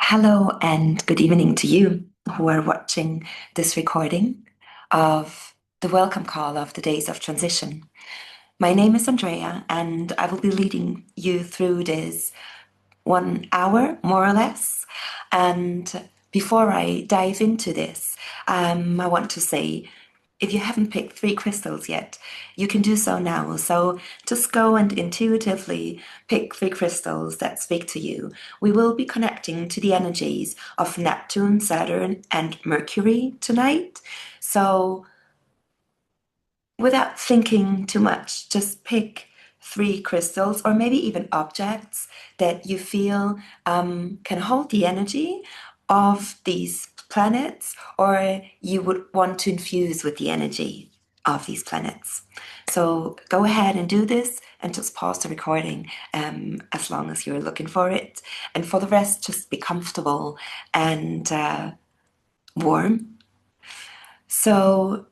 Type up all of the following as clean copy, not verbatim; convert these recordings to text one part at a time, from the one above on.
Hello and good evening to you who are watching this recording of the welcome call of the Days of Transition. My name is Andrea and I will be leading you through this 1 hour, more or less. And before I dive into this, I want to say if you haven't picked 3 crystals yet, you can do so now. So just go and intuitively pick 3 crystals that speak to you. We will be connecting to the energies of Neptune, Saturn, and Mercury tonight. So without thinking too much, just pick 3 crystals or maybe even objects that you feel can hold the energy of these planets, or you would want to infuse with the energy of these planets. So go ahead and do this and just pause the recording as long as you're looking for it. And for the rest, just be comfortable and warm. So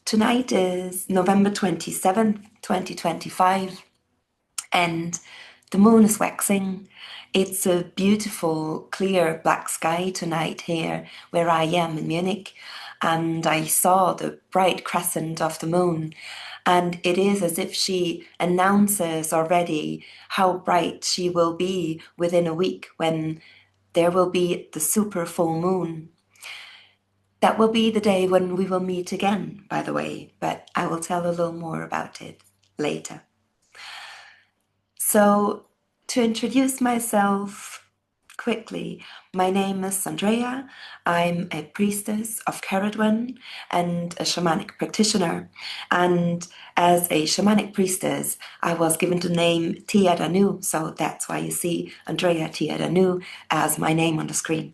tonight is November 27th, 2025, and the moon is waxing. It's a beautiful, clear black sky tonight here where I am in Munich, and I saw the bright crescent of the moon. And it is as if she announces already how bright she will be within a week when there will be the super full moon. That will be the day when we will meet again, by the way, but I will tell a little more about it later. So, to introduce myself quickly, my name is Andrea. I'm a priestess of Caradwen and a shamanic practitioner. And as a shamanic priestess, I was given the name Tia Danu, so that's why you see Andrea Tia Danu as my name on the screen.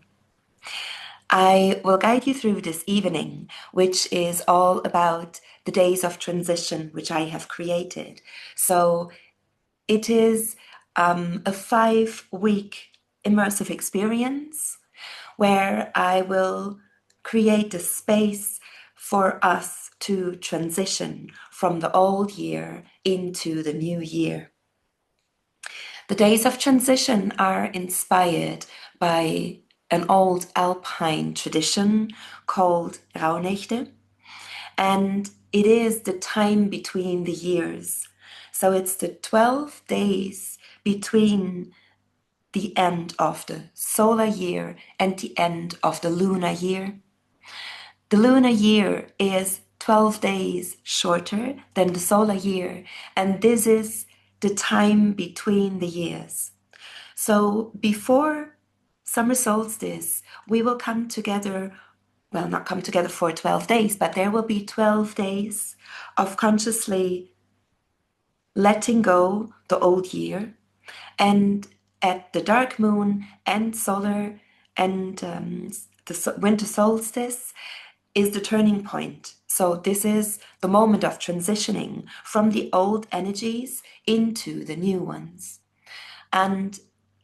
I will guide you through this evening, which is all about the days of transition which I have created. So it is a 5-week immersive experience where I will create a space for us to transition from the old year into the new year. The days of transition are inspired by an old Alpine tradition called Rauhnächte, and it is the time between the years. So it's the 12 days between the end of the solar year and the end of the lunar year. The lunar year is 12 days shorter than the solar year, and this is the time between the years. So before summer solstice, we will come together, well, not come together for 12 days, but there will be 12 days of consciously letting go the old year. And at the dark moon and solar and the winter solstice is the turning point. So this is the moment of transitioning from the old energies into the new ones. And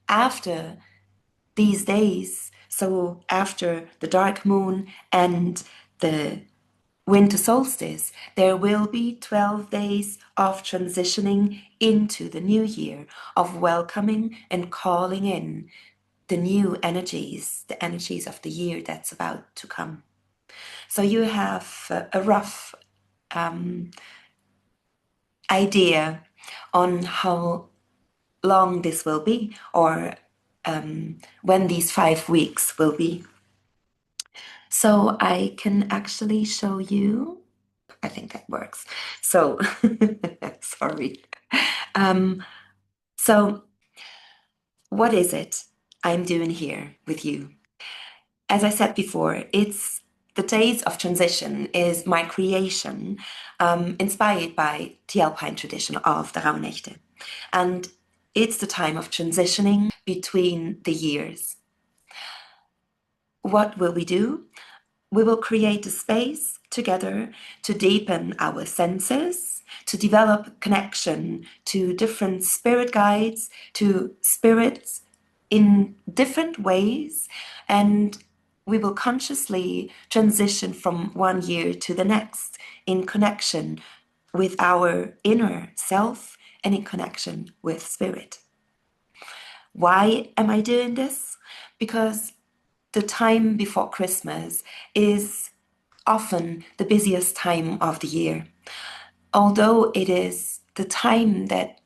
after these days, so after the dark moon and the winter solstice, there will be 12 days of transitioning into the new year, of welcoming and calling in the new energies, the energies of the year that's about to come. So you have a rough idea on how long this will be, or when these 5 weeks will be. So I can actually show you, I think that works. So, sorry. So what is it I'm doing here with you? As I said before, it's the days of transition is my creation, inspired by the Alpine tradition of the Rauhnächte. And it's the time of transitioning between the years. What will we do? We will create a space together to deepen our senses, to develop connection to different spirit guides, to spirits in different ways, and we will consciously transition from one year to the next in connection with our inner self and in connection with spirit. Why am I doing this? because the time before Christmas is often the busiest time of the year. Although it is the time that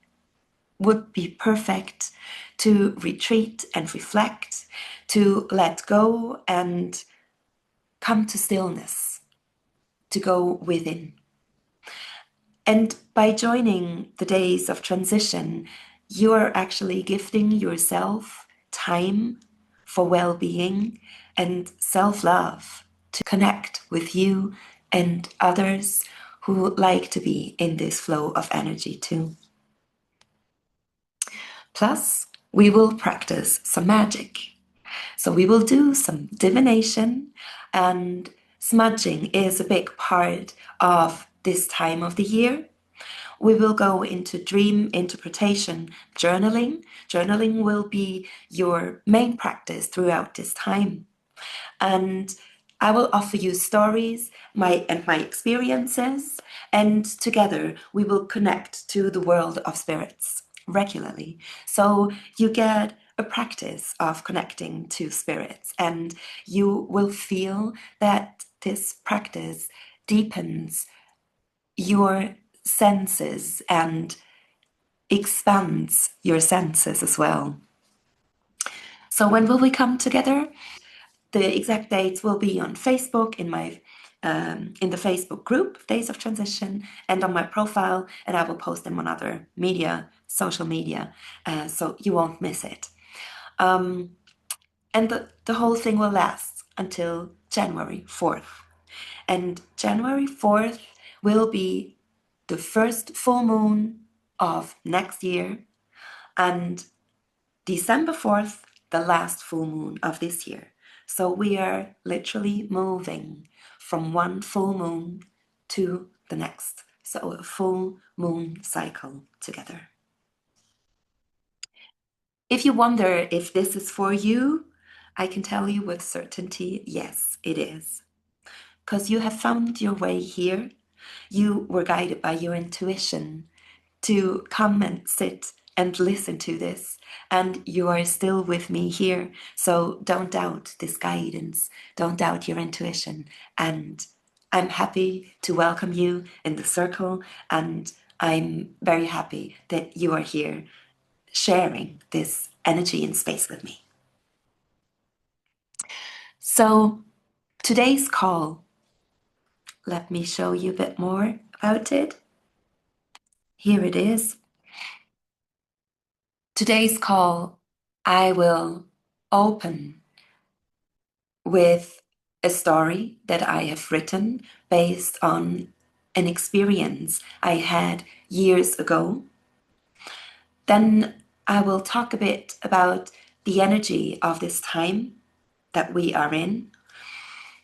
would be perfect to retreat and reflect, to let go and come to stillness, to go within. And by joining the days of transition, you are actually gifting yourself time for well being and self love to connect with you and others who like to be in this flow of energy too. Plus, we will practice some magic. So, we will do some divination, and smudging is a big part of this time of the year. We will go into dream interpretation journaling. Journaling will be your main practice throughout this time. And I will offer you stories and my experiences, and together we will connect to the world of spirits regularly. So you get a practice of connecting to spirits, and you will feel that this practice deepens your senses and expands your senses as well. So when will we come together? The exact dates will be on Facebook in the Facebook group Days of Transition and on my profile, and I will post them on other social media, so you won't miss it. And the whole thing will last until January 4th. And January 4th will be the first full moon of next year, and December 4th, the last full moon of this year. So we are literally moving from one full moon to the next. So a full moon cycle together. If you wonder if this is for you, I can tell you with certainty, yes, it is. Because you have found your way here. You were guided by your intuition to come and sit and listen to this. And you are still with me here. So don't doubt this guidance. Don't doubt your intuition. And I'm happy to welcome you in the circle. And I'm very happy that you are here sharing this energy and space with me. So today's call, let me show you a bit more about it. Here it is. Today's call, I will open with a story that I have written based on an experience I had years ago. Then I will talk a bit about the energy of this time that we are in,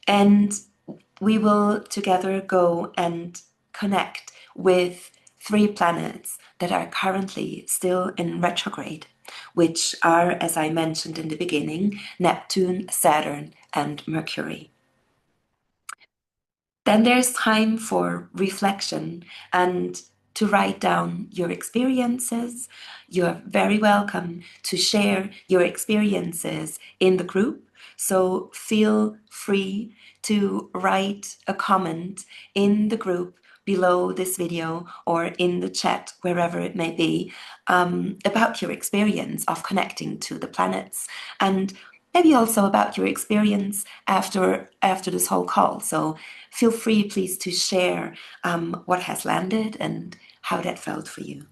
and we will together go and connect with 3 planets that are currently still in retrograde, which are, as I mentioned in the beginning, Neptune, Saturn, and Mercury. Then there's time for reflection and to write down your experiences. You're very welcome to share your experiences in the group. So feel free to write a comment in the group below this video or in the chat, wherever it may be, about your experience of connecting to the planets, and maybe also about your experience after this whole call. So feel free, please, to share what has landed and how that felt for you.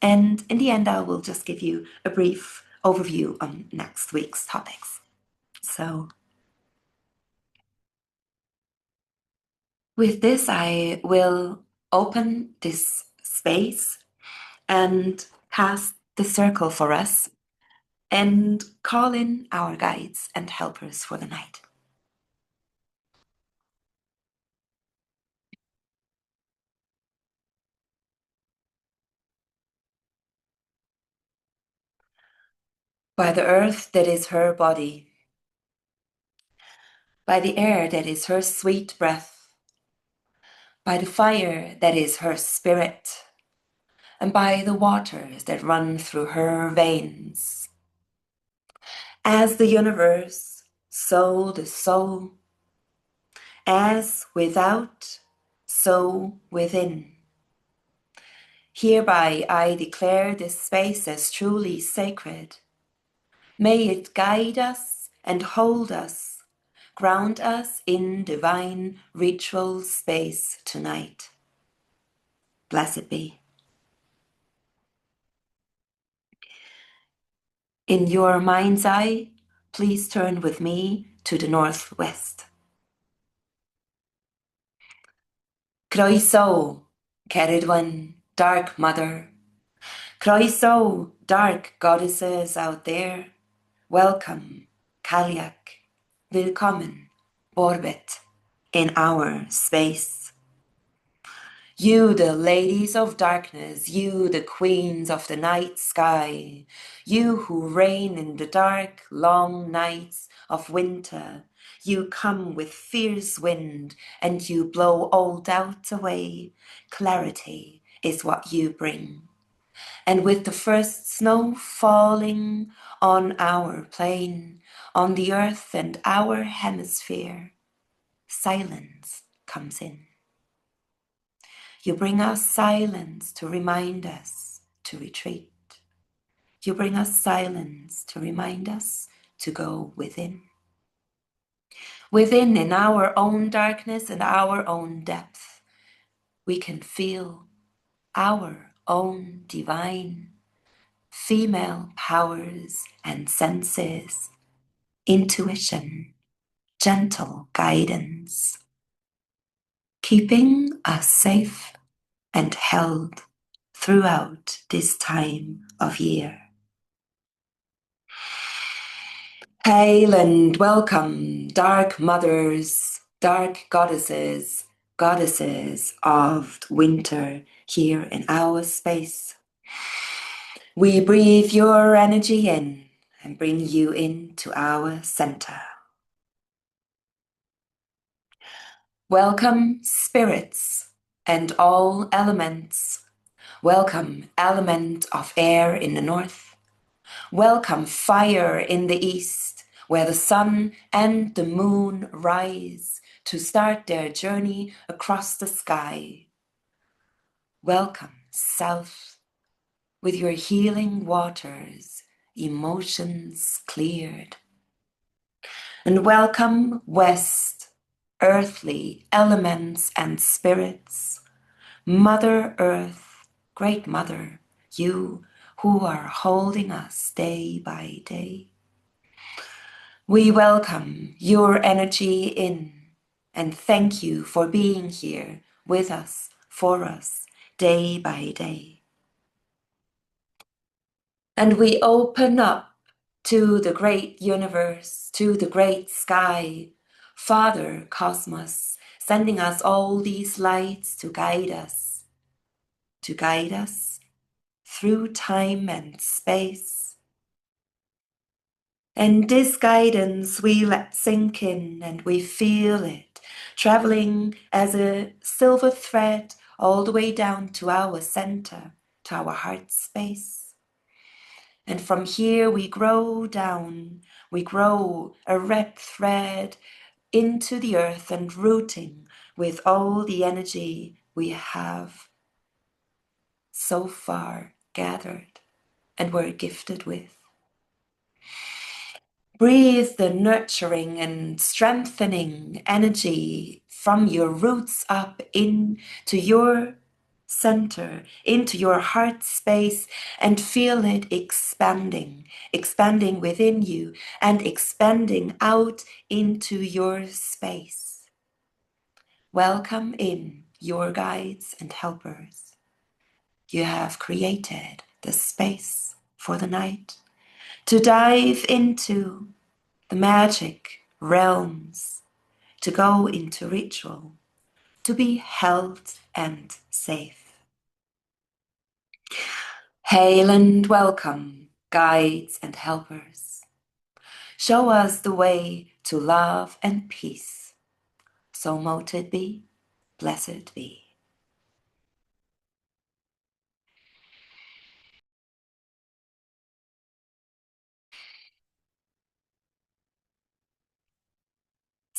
And in the end, I will just give you a brief overview on next week's topics. So with this, I will open this space and cast the circle for us and call in our guides and helpers for the night. By the earth that is her body, by the air that is her sweet breath, by the fire that is her spirit, and by the waters that run through her veins, As the universe, so the soul. As without, so within. Hereby I declare this space as truly sacred. May it guide us and hold us, ground us in divine ritual space tonight. Blessed be. In your mind's eye, please turn with me to the northwest. Croeso, Ceridwen, Dark Mother. Croeso, dark goddesses out there. Welcome, Kaliak. Willkommen, Orbit, in our space. You, the ladies of darkness, you, the queens of the night sky, you who reign in the dark, long nights of winter, you come with fierce wind and you blow all doubt away. Clarity is what you bring. And with the first snow falling on our plain, on the earth and our hemisphere, silence comes in. You bring us silence to remind us to retreat. You bring us silence to remind us to go within. Within, in our own darkness and our own depth, we can feel our own divine female powers and senses, intuition, gentle guidance, keeping us safe and held throughout this time of year. Hail and welcome, dark mothers, dark goddesses, goddesses of winter here in our space. We breathe your energy in and bring you into our center. Welcome, spirits and all elements. Welcome, element of air in the north. Welcome, fire in the east, where the sun and the moon rise to start their journey across the sky. Welcome, south, with your healing waters, emotions cleared. And welcome, west, earthly elements and spirits, Mother Earth, Great Mother, you who are holding us day by day. We welcome your energy in and thank you for being here with us, for us, day by day. And we open up to the great universe, to the great sky, Father Cosmos, sending us all these lights to guide us through time and space. And this guidance we let sink in and we feel it, traveling as a silver thread all the way down to our center, to our heart space. And from here we grow down, we grow a red thread into the earth and rooting with all the energy we have so far gathered and were gifted with. Breathe the nurturing and strengthening energy from your roots up into your center, into your heart space, and feel it expanding, expanding within you and expanding out into your space. Welcome in your guides and helpers. You have created the space for the night to dive into the magic realms, to go into ritual, to be held and safe. Hail and welcome, guides and helpers. Show us the way to love and peace. So mote it be, blessed be.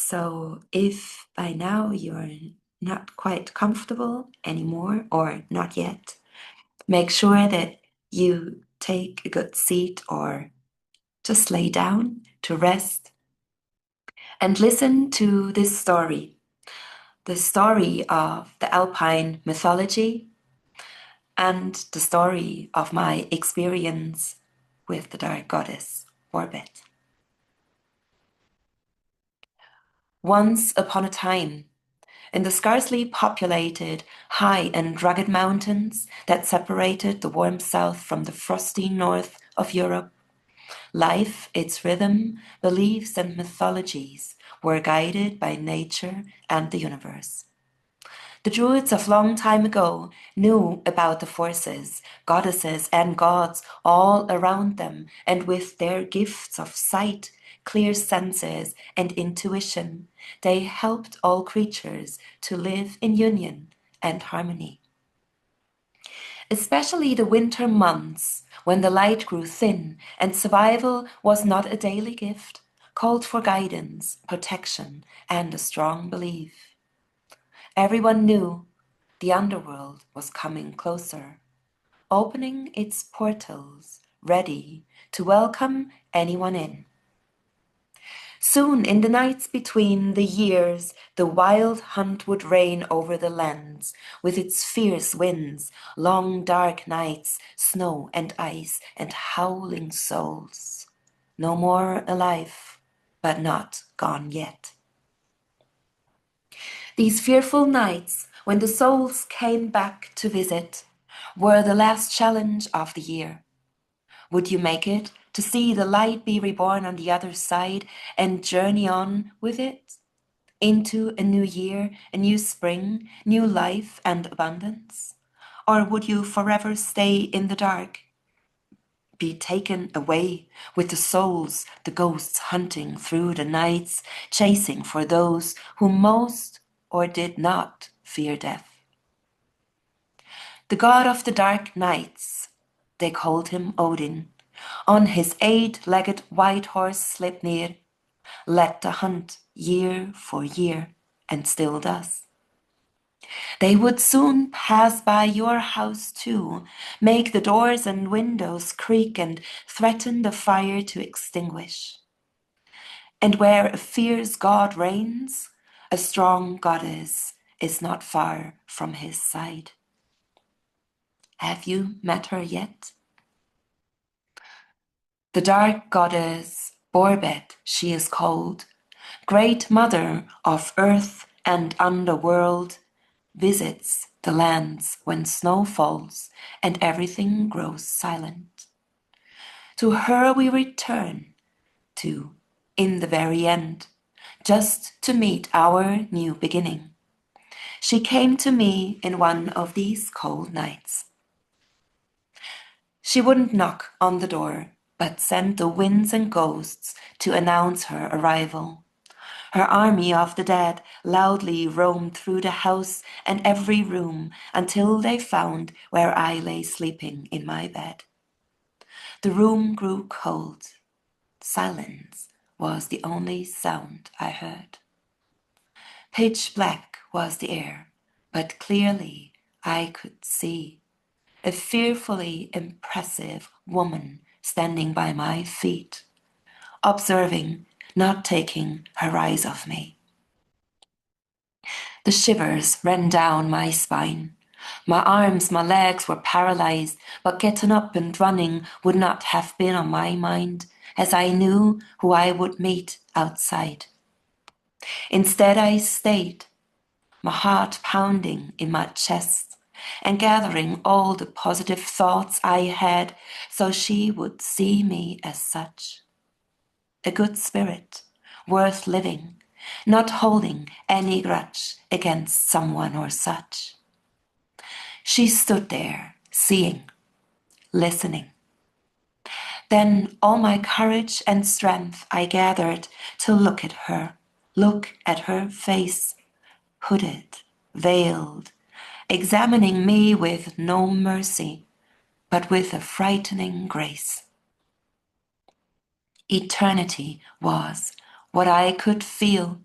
So if by now you're not quite comfortable anymore or not yet, make sure that you take a good seat or just lay down to rest and listen to this story, the story of the Alpine mythology and the story of my experience with the dark goddess Orbit. Once upon a time, in the scarcely populated, high and rugged mountains that separated the warm south from the frosty north of Europe, life, its rhythm, beliefs, and mythologies were guided by nature and the universe. The Druids of long time ago knew about the forces, goddesses, and gods all around them, and with their gifts of sight, clear senses, and intuition, they helped all creatures to live in union and harmony. Especially the winter months, when the light grew thin and survival was not a daily gift, called for guidance, protection, and a strong belief. Everyone knew the underworld was coming closer, opening its portals, ready to welcome anyone in. Soon, in the nights between the years, the wild hunt would reign over the lands, with its fierce winds, long dark nights, snow and ice, and howling souls. No more alive, but not gone yet. These fearful nights, when the souls came back to visit, were the last challenge of the year. Would you make it to see the light be reborn on the other side and journey on with it? Into a new year, a new spring, new life and abundance? Or would you forever stay in the dark? Be taken away with the souls, the ghosts hunting through the nights, chasing for those who most or did not fear death. The god of the dark nights, they called him Odin, on his 8-legged white horse Sleipnir, led the hunt year for year, and still does. They would soon pass by your house too, make the doors and windows creak and threaten the fire to extinguish. And where a fierce god reigns, a strong goddess is not far from his side. Have you met her yet? The dark goddess Borbet, she is called, great mother of earth and underworld, visits the lands when snow falls and everything grows silent. To her we return to, in the very end, just to meet our new beginning. She came to me in one of these cold nights. She wouldn't knock on the door, but sent the winds and ghosts to announce her arrival. Her army of the dead loudly roamed through the house and every room until they found where I lay sleeping in my bed. The room grew cold. Silence was the only sound I heard. Pitch black was the air, but clearly I could see a fearfully impressive woman standing by my feet, observing, not taking her eyes off me. The shivers ran down my spine. My arms, my legs were paralyzed, but getting up and running would not have been on my mind, as I knew who I would meet outside. Instead, I stayed, my heart pounding in my chest, and gathering all the positive thoughts I had so she would see me as such. A good spirit, worth living, not holding any grudge against someone or such. She stood there, seeing, listening. Then all my courage and strength I gathered to look at her face, hooded, veiled, examining me with no mercy, but with a frightening grace. Eternity was what I could feel,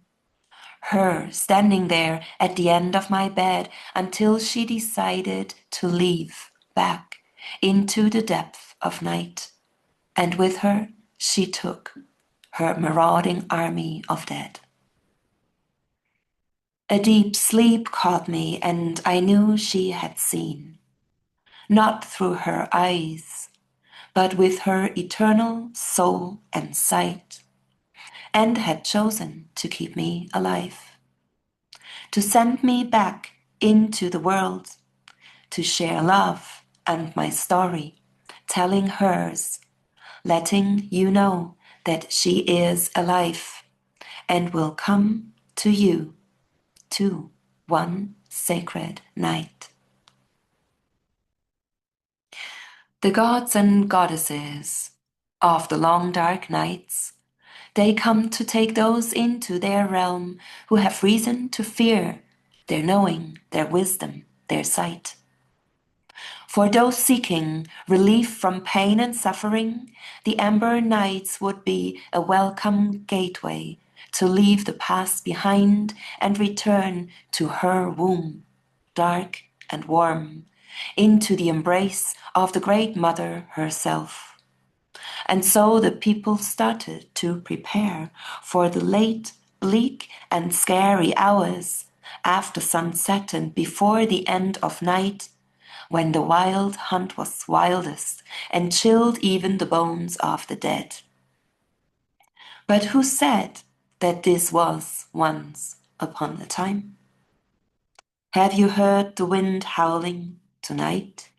her standing there at the end of my bed until she decided to leave back into the depth of night. And with her, she took her marauding army of dead. A deep sleep caught me, and I knew she had seen, not through her eyes, but with her eternal soul and sight, and had chosen to keep me alive, to send me back into the world, to share love and my story, telling hers, letting you know that she is alive and will come to you too one sacred night. The gods and goddesses of the long dark nights, they come to take those into their realm who have reason to fear their knowing, their wisdom, their sight. For those seeking relief from pain and suffering, the amber nights would be a welcome gateway to leave the past behind and return to her womb, dark and warm, into the embrace of the Great Mother herself. And so the people started to prepare for the late, bleak, and scary hours after sunset and before the end of night, when the wild hunt was wildest and chilled even the bones of the dead. But who said that this was once upon a time? Have you heard the wind howling tonight?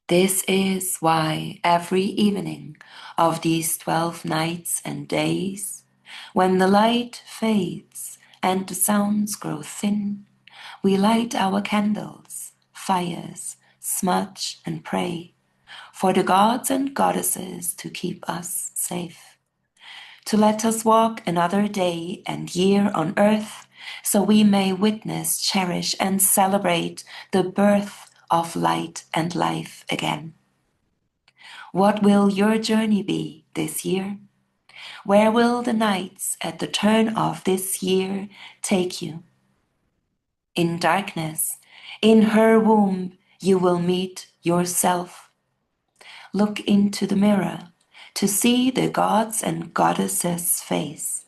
This is why every evening of these 12 nights and days, when the light fades and the sounds grow thin, we light our candles, fires, smudge and pray for the gods and goddesses to keep us safe, to let us walk another day and year on earth, so we may witness, cherish, and celebrate the birth of light and life again. What will your journey be this year? Where will the nights at the turn of this year take you? In darkness, in her womb, you will meet yourself. Look into the mirror to see the gods and goddesses' face.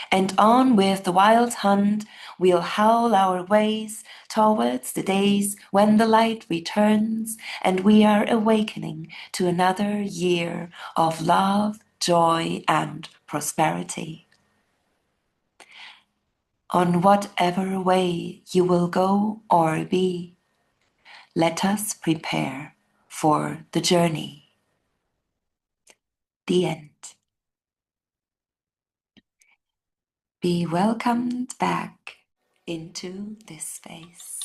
And on with the wild hunt, we'll howl our ways towards the days when the light returns and we are awakening to another year of love, joy, and prosperity. On whatever way you will go or be, let us prepare for the journey. The end. Be welcomed back into this space.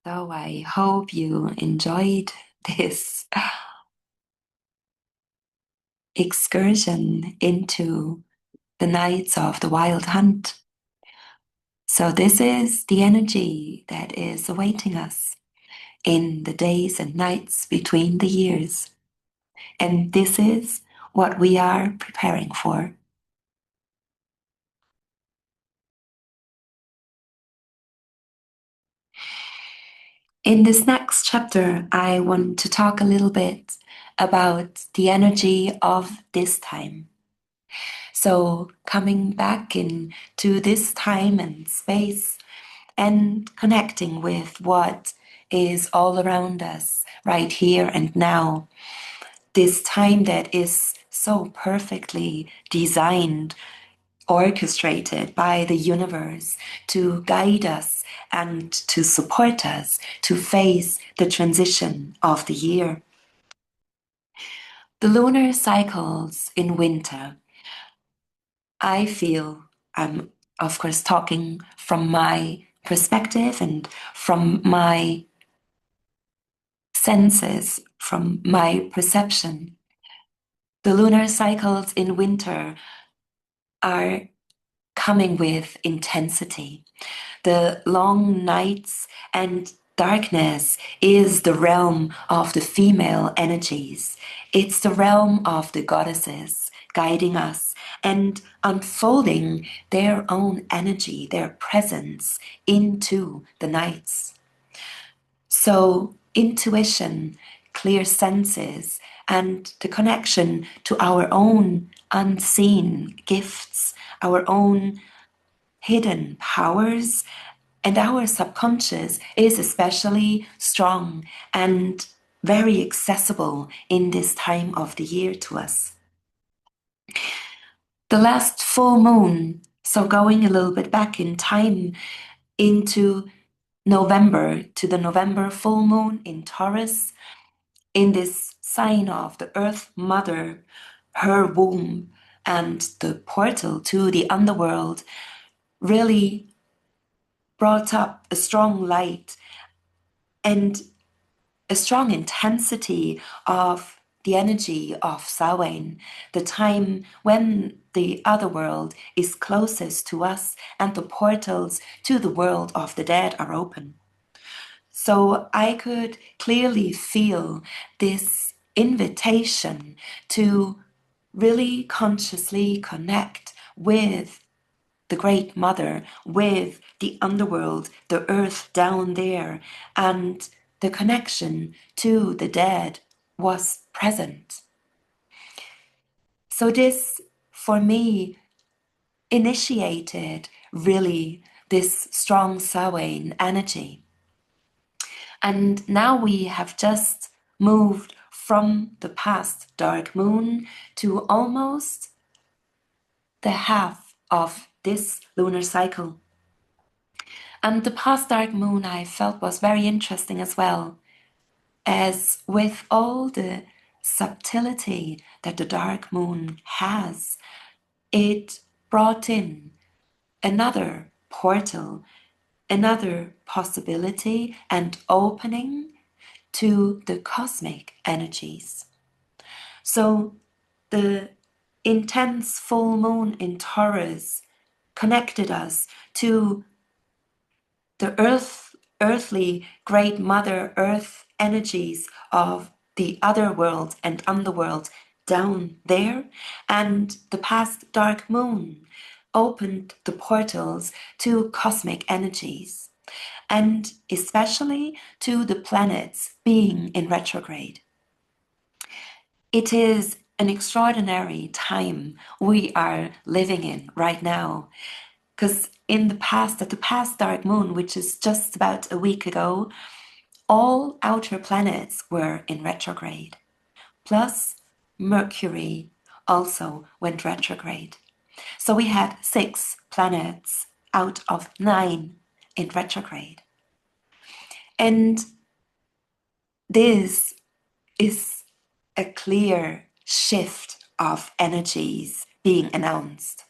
So I hope you enjoyed this excursion into the nights of the wild hunt. So this is the energy that is awaiting us in the days and nights between the years. And this is what we are preparing for. In this next chapter, I want to talk a little bit about the energy of this time. So coming back into this time and space and connecting with what is all around us right here and now. This time that is so perfectly designed, orchestrated by the universe to guide us and to support us to face the transition of the year. The lunar cycles in winter, I feel I'm, of course, talking from my perspective and from my senses, from my perception. The lunar cycles in winter are coming with intensity. The long nights and darkness is the realm of the female energies. It's the realm of the goddesses guiding us and unfolding their own energy, their presence into the nights. So, intuition, clear senses, and the connection to our own unseen gifts, our own hidden powers, and our subconscious is especially strong and very accessible in this time of the year to us. The last full moon, so going a little bit back in time into November, to the November full moon in Taurus, in this sign of the Earth Mother, her womb, and the portal to the underworld, really brought up a strong light and a strong intensity of the energy of Samhain, the time when the other world is closest to us and the portals to the world of the dead are open. So I could clearly feel this invitation to really consciously connect with the Great Mother, with the underworld, the earth down there, and the connection to the dead was present. So this, for me, initiated really this strong Samhain energy. And now we have just moved from the past dark moon to almost the half of this lunar cycle. And the past dark moon I felt was very interesting as well, as with all the subtlety that the dark moon has, it brought in another portal, another possibility and opening to the cosmic energies. So the intense full moon in Taurus connected us to the earthly great mother earth energies of the other world and underworld down there, and the past dark moon opened the portals to cosmic energies, and especially to the planets being in retrograde. It is an extraordinary time we are living in right now, because in the past, at the past dark moon, which is just about a week ago, all outer planets were in retrograde. Plus, Mercury also went retrograde. So we had 6 planets out of 9 in retrograde. And this is a clear shift of energies being announced.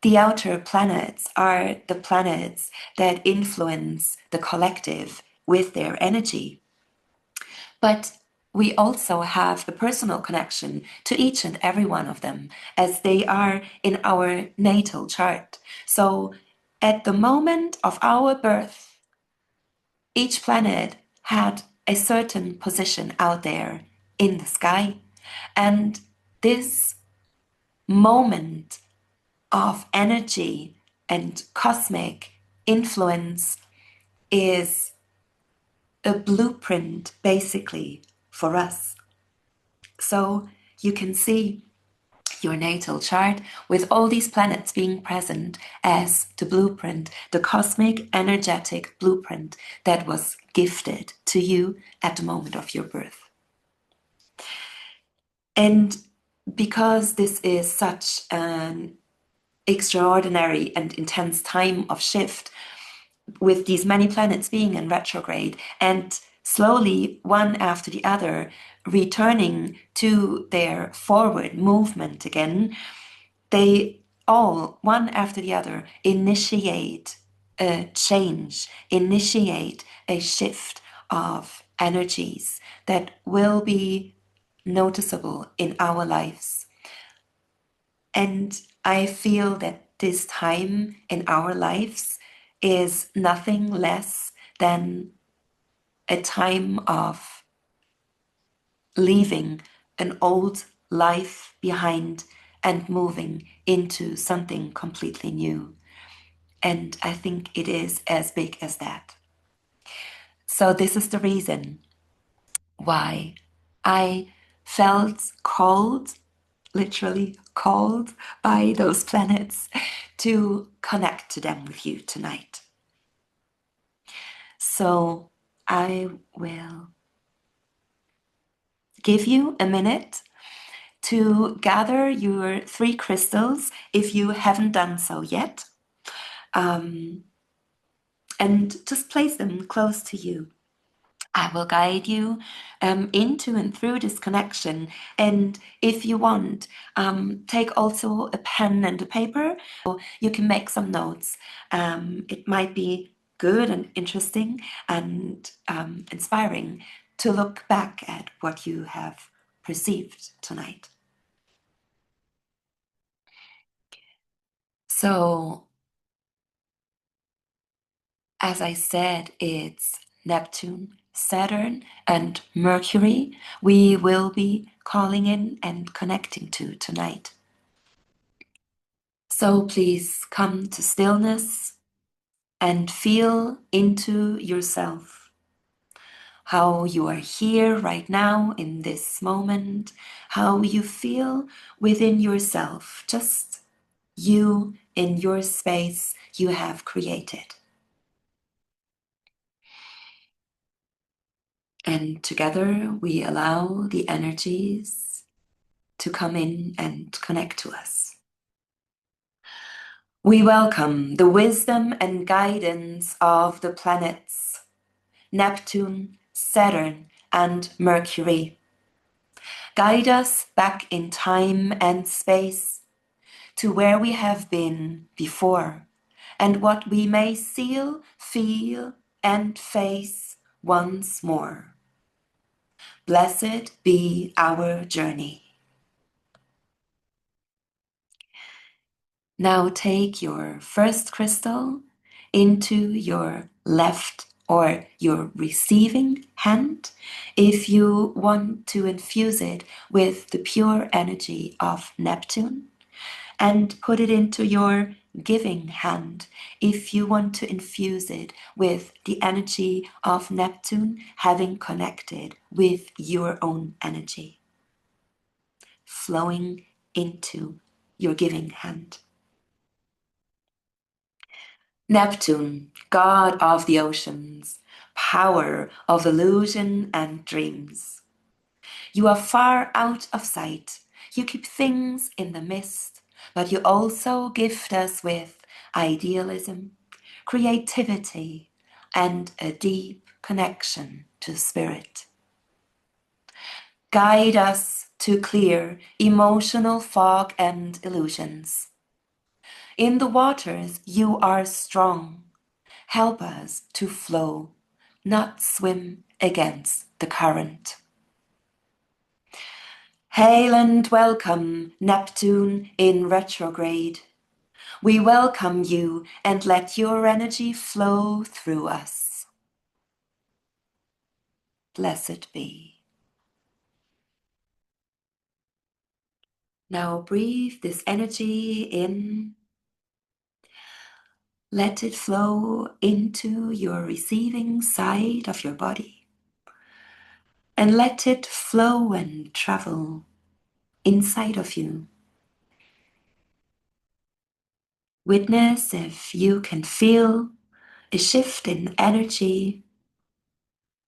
The outer planets are the planets that influence the collective with their energy. But we also have a personal connection to each and every one of them, as they are in our natal chart. So at the moment of our birth, each planet had a certain position out there in the sky. And this moment of energy and cosmic influence is a blueprint basically for us. So you can see your natal chart with all these planets being present as the blueprint, the cosmic energetic blueprint that was gifted to you at the moment of your birth. And because this is such an extraordinary and intense time of shift, with these many planets being in retrograde and slowly one after the other returning to their forward movement again, they all, one after the other, initiate a change, initiate a shift of energies that will be noticeable in our lives. And I feel that this time in our lives is nothing less than a time of leaving an old life behind and moving into something completely new. And I think it is as big as that. So, this is the reason why I felt called, literally called by those planets to connect to them with you tonight. So, I will give you a minute to gather your 3 crystals if you haven't done so yet, and just place them close to you. I will guide you into and through this connection. And if you want, take also a pen and a paper. You can make some notes. It might be good and interesting and inspiring to look back at what you have perceived tonight. So, as I said, it's Neptune, Saturn, and Mercury we will be calling in and connecting to tonight. So please come to stillness and feel into yourself. How you are here right now in this moment, how you feel within yourself, just you in your space you have created. And together we allow the energies to come in and connect to us. We welcome the wisdom and guidance of the planets, Neptune, Saturn, and Mercury. Guide us back in time and space to where we have been before and what we may seal, feel, and face once more. Blessed be our journey. Now take your first crystal into your left or your receiving hand if you want to infuse it with the pure energy of Neptune, and put it into your giving hand if you want to infuse it with the energy of Neptune having connected with your own energy, flowing into your giving hand. Neptune, god of the oceans, power of illusion and dreams. You are far out of sight. You keep things in the mist, but you also gift us with idealism, creativity, and a deep connection to spirit. Guide us to clear emotional fog and illusions. In the waters, you are strong. Help us to flow, not swim against the current. Hail and welcome, Neptune in retrograde. We welcome you and let your energy flow through us. Blessed be. Now breathe this energy in. Let it flow into your receiving side of your body. And let it flow and travel inside of you. Witness if you can feel a shift in energy,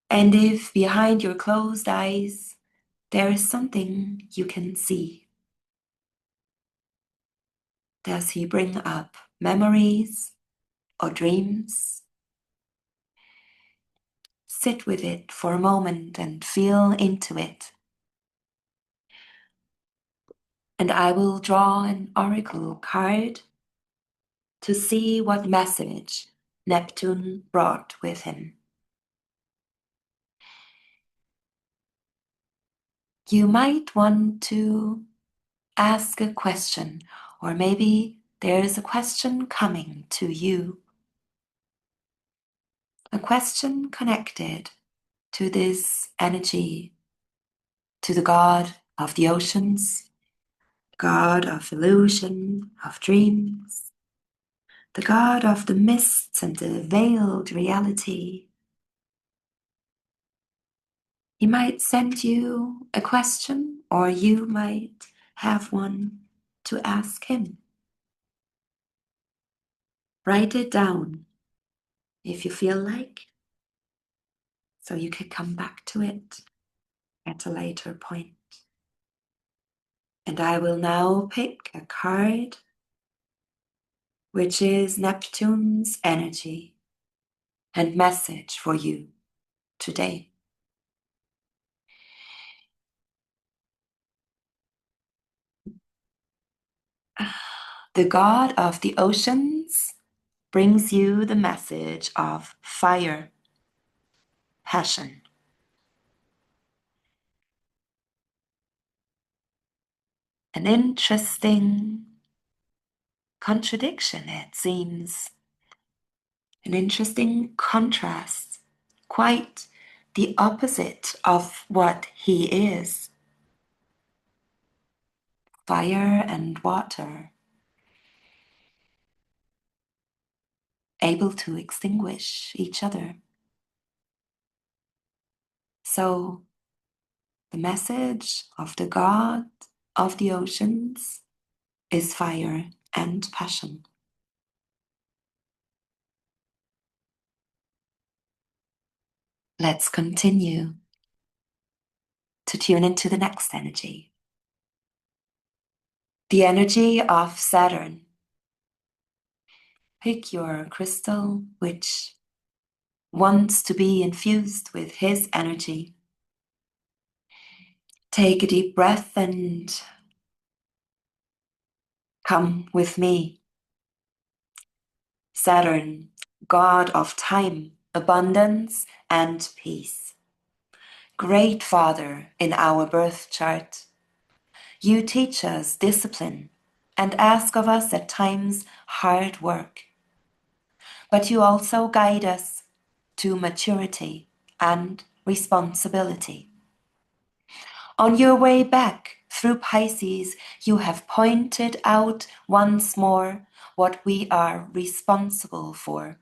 and if behind your closed eyes there is something you can see. Does he bring up memories or dreams? Sit with it for a moment and feel into it. And I will draw an oracle card to see what message Neptune brought with him. you might want to ask a question, or maybe there's a question coming to you. A question connected to this energy, to the god of the oceans, god of illusion, of dreams, the god of the mists and the veiled reality. He might send you a question, or you might have one to ask him. Write it down if you feel like, so you can come back to it at a later point. And I will now pick a card, which is Neptune's energy and message for you today. The god of the oceans brings you the message of fire, passion. An interesting contradiction, it seems. An interesting contrast, quite the opposite of what he is. Fire and water, able to extinguish each other. So, the message of the god of the oceans is fire and passion. Let's continue to tune into the next energy. The energy of Saturn. Pick your crystal which wants to be infused with his energy. Take a deep breath and come with me. Saturn, god of time, abundance, and peace. Great Father in our birth chart, you teach us discipline and ask of us at times hard work. But you also guide us to maturity and responsibility. On your way back through Pisces, you have pointed out once more what we are responsible for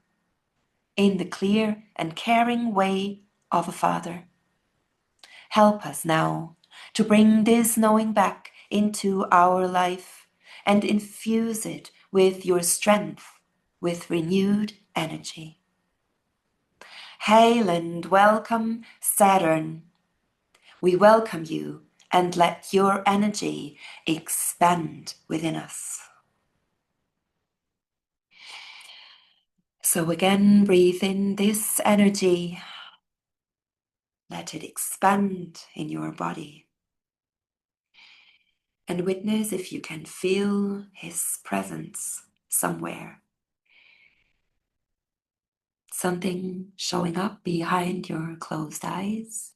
in the clear and caring way of a father. Help us now to bring this knowing back into our life and infuse it with your strength, with renewed energy. Hail and welcome, Saturn. We welcome you and let your energy expand within us. So again, breathe in this energy. Let it expand in your body. And witness if you can feel his presence somewhere. Something showing up behind your closed eyes.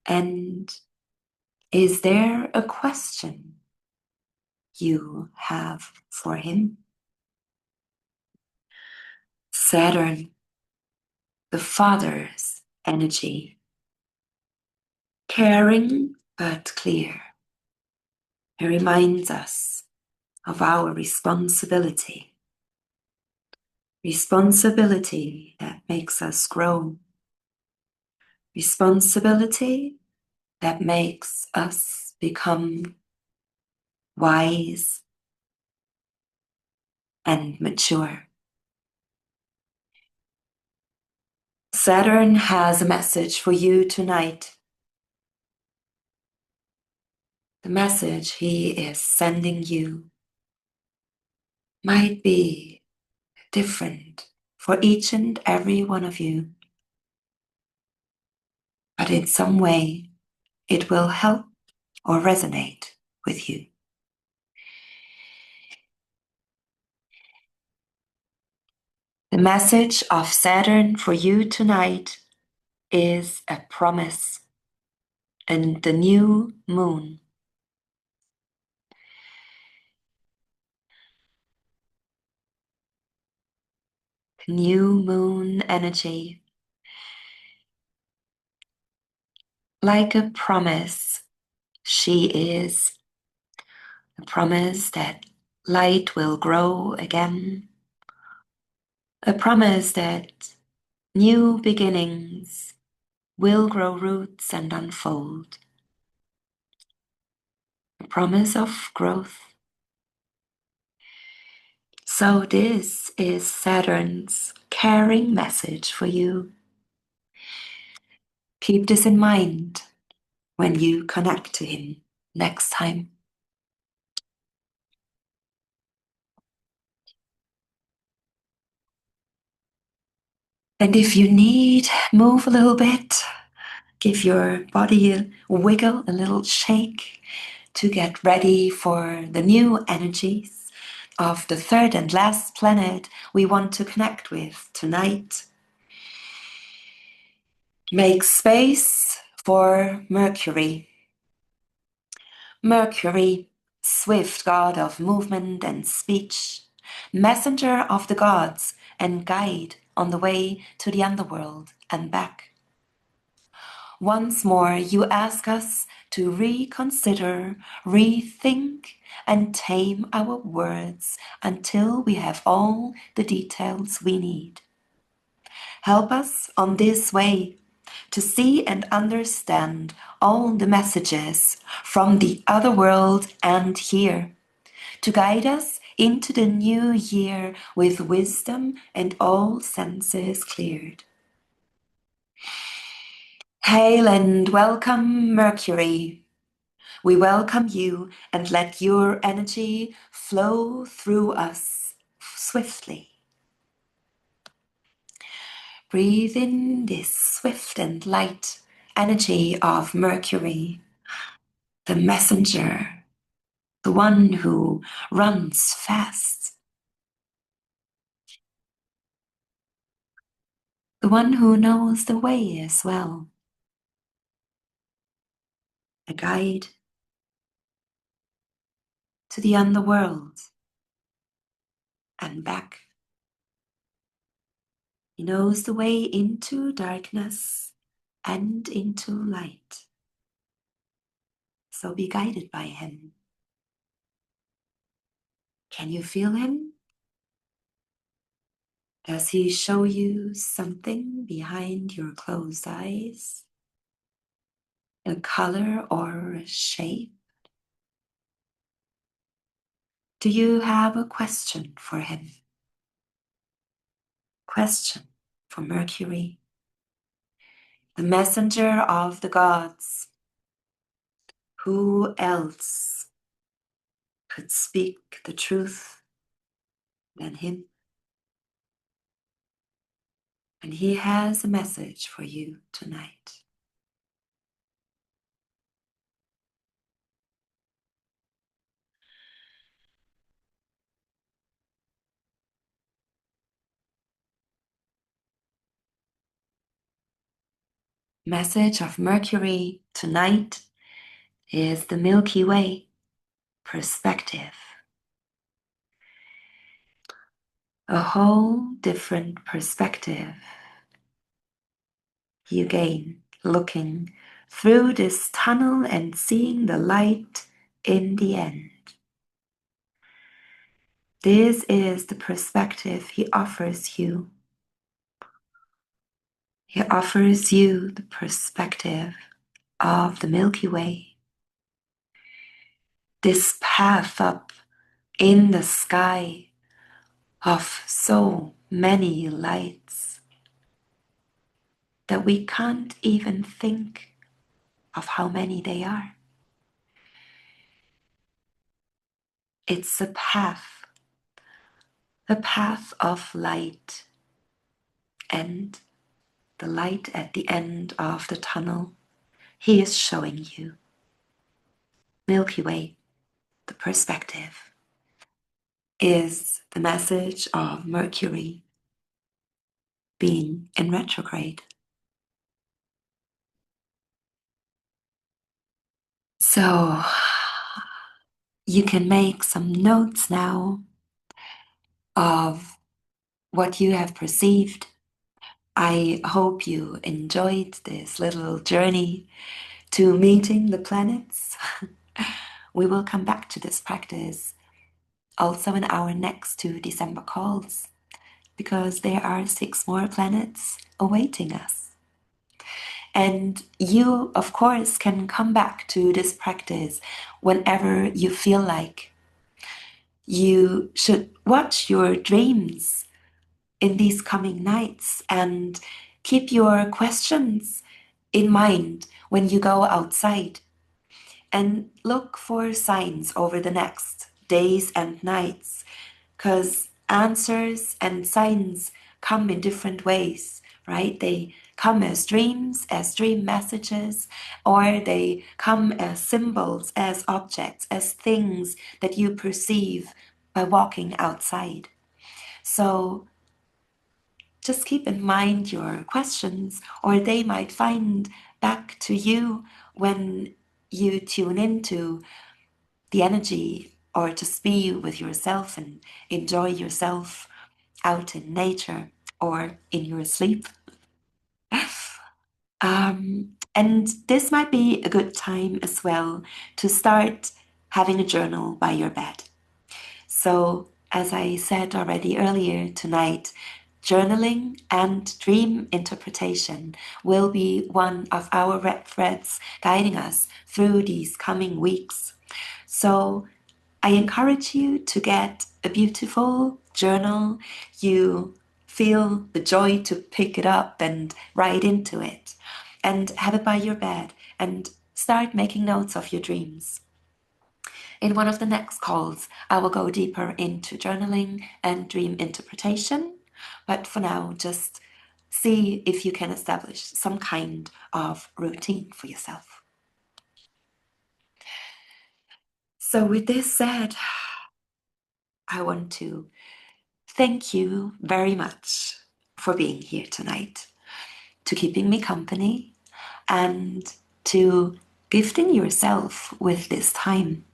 And is there a question you have for him? Saturn, the Father's energy, caring but clear. He reminds us of our responsibility. Responsibility that makes us grow. Responsibility that makes us become wise and mature. Saturn has a message for you tonight. The message he is sending you might be different for each and every one of you, but in some way it will help or resonate with you. The message of Saturn for you tonight is a promise. and the new moon. New moon energy, like a promise. She is a promise that light will grow again, a promise that new beginnings will grow roots and unfold, a promise of growth. So this is Saturn's caring message for you. Keep this in mind when you connect to him next time. And if you need, move a little bit, give your body a wiggle, a little shake to get ready for the new energies of the third and last planet we want to connect with tonight. Make space for Mercury. Mercury, swift god of movement and speech, messenger of the gods and guide on the way to the underworld and back. Once more, you ask us to reconsider, rethink, and tame our words until we have all the details we need. Help us on this way to see and understand all the messages from the other world and here, to guide us into the new year with wisdom and all senses cleared. Hail and welcome, Mercury. We welcome you and let your energy flow through us swiftly. Breathe in this swift and light energy of Mercury, the messenger, the one who runs fast, the one who knows the way as well, a guide to the underworld and back. He knows the way into darkness and into light. So be guided by him. Can you feel him? Does he show you something behind your closed eyes? A color or a shape? Do you have a question for him? Question for Mercury, the messenger of the gods. Who else could speak the truth than him? And he has a message for you tonight. Message of Mercury tonight is the Milky Way perspective. A whole different perspective you gain looking through this tunnel and seeing the light in the end. This is the perspective he offers you. He offers you the perspective of the Milky Way. This path up in the sky of so many lights that we can't even think of how many they are. It's a path of light, and the light at the end of the tunnel he is showing you. Milky Way, the perspective, is the message of Mercury being in retrograde. So you can make some notes now of what you have perceived. I hope you enjoyed this little journey to meeting the planets. We will come back to this practice also in our next two December calls, because there are 6 more planets awaiting us. And you, of course, can come back to this practice whenever you feel like. You should watch your dreams in these coming nights and keep your questions in mind when you go outside, and look for signs over the next days and nights, because answers and signs come in different ways, right? They come as dreams, as dream messages, or they come as symbols, as objects, as things that you perceive by walking outside. So just keep in mind your questions, or they might find back to you when you tune into the energy, or just be with yourself and enjoy yourself out in nature or in your sleep. And this might be a good time as well to start having a journal by your bed. So, as I said already earlier tonight, journaling and dream interpretation will be one of our red threads guiding us through these coming weeks. So, I encourage you to get a beautiful journal. You feel the joy to pick it up and write into it, and have it by your bed and start making notes of your dreams. In one of the next calls, I will go deeper into journaling and dream interpretation. But for now, just see if you can establish some kind of routine for yourself. So, with this said, I want to thank you very much for being here tonight, to keeping me company, and to gifting yourself with this time.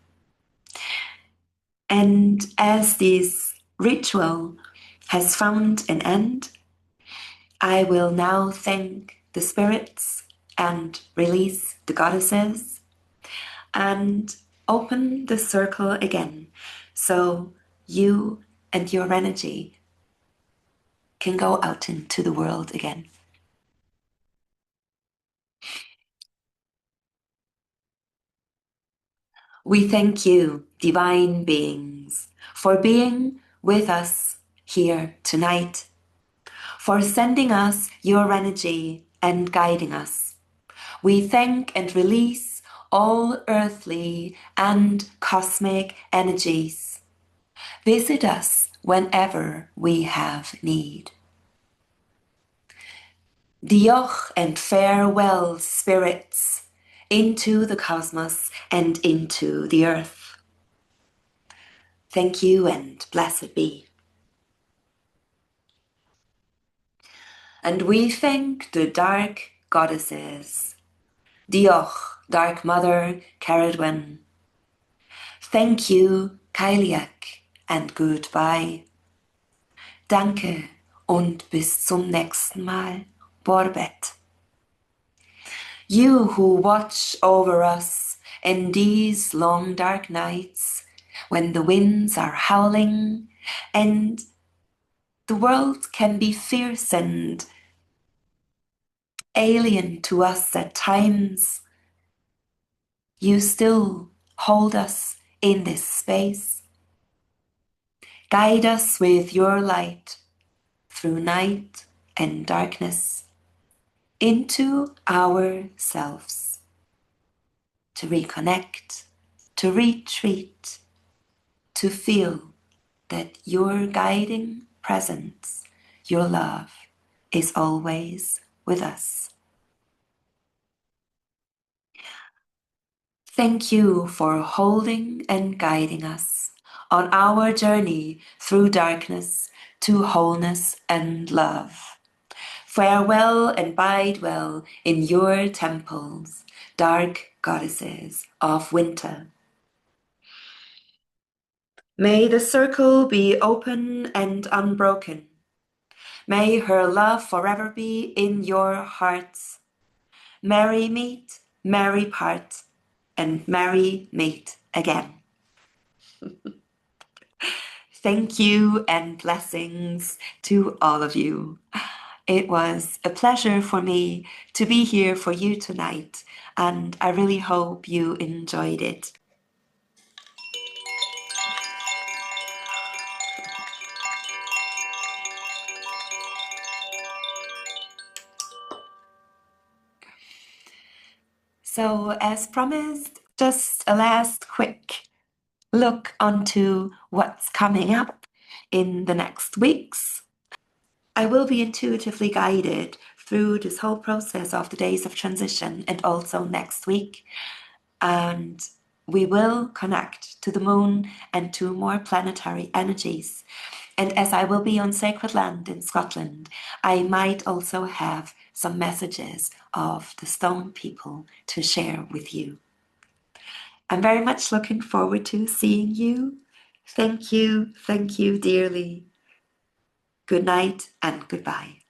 And as this ritual has found an end, I will now thank the spirits and release the goddesses and open the circle again, so you and your energy can go out into the world again. We thank you, divine beings, for being with us here tonight, for sending us your energy and guiding us. We thank and release all earthly and cosmic energies. Visit us whenever we have need. Dioch and farewell, spirits, into the cosmos and into the earth. Thank you and blessed be. And we thank the dark goddesses. Dioch, Dark Mother Caradwen. Thank you, Kailiak, and goodbye. Danke und bis zum nächsten Mal, Borbet. You who watch over us in these long dark nights, when the winds are howling and the world can be fierce and alien to us at times, you still hold us in this space. Guide us with your light through night and darkness into ourselves, to reconnect, to retreat, to feel that your guiding presence, your love, is always with us. Thank you for holding and guiding us on our journey through darkness to wholeness and love. Farewell and bide well in your temples, dark goddesses of winter. May the circle be open and unbroken. May her love forever be in your hearts. Merry meet, merry part, and merry meet again. Thank you and blessings to all of you. It was a pleasure for me to be here for you tonight, and I really hope you enjoyed it. So, as promised, just a last quick look onto what's coming up in the next weeks. I will be intuitively guided through this whole process of the days of transition and also next week. And we will connect to the moon and to more planetary energies. And as I will be on sacred land in Scotland, I might also have some messages of the stone people to share with you. I'm very much looking forward to seeing you. Thank you dearly. Good night and goodbye.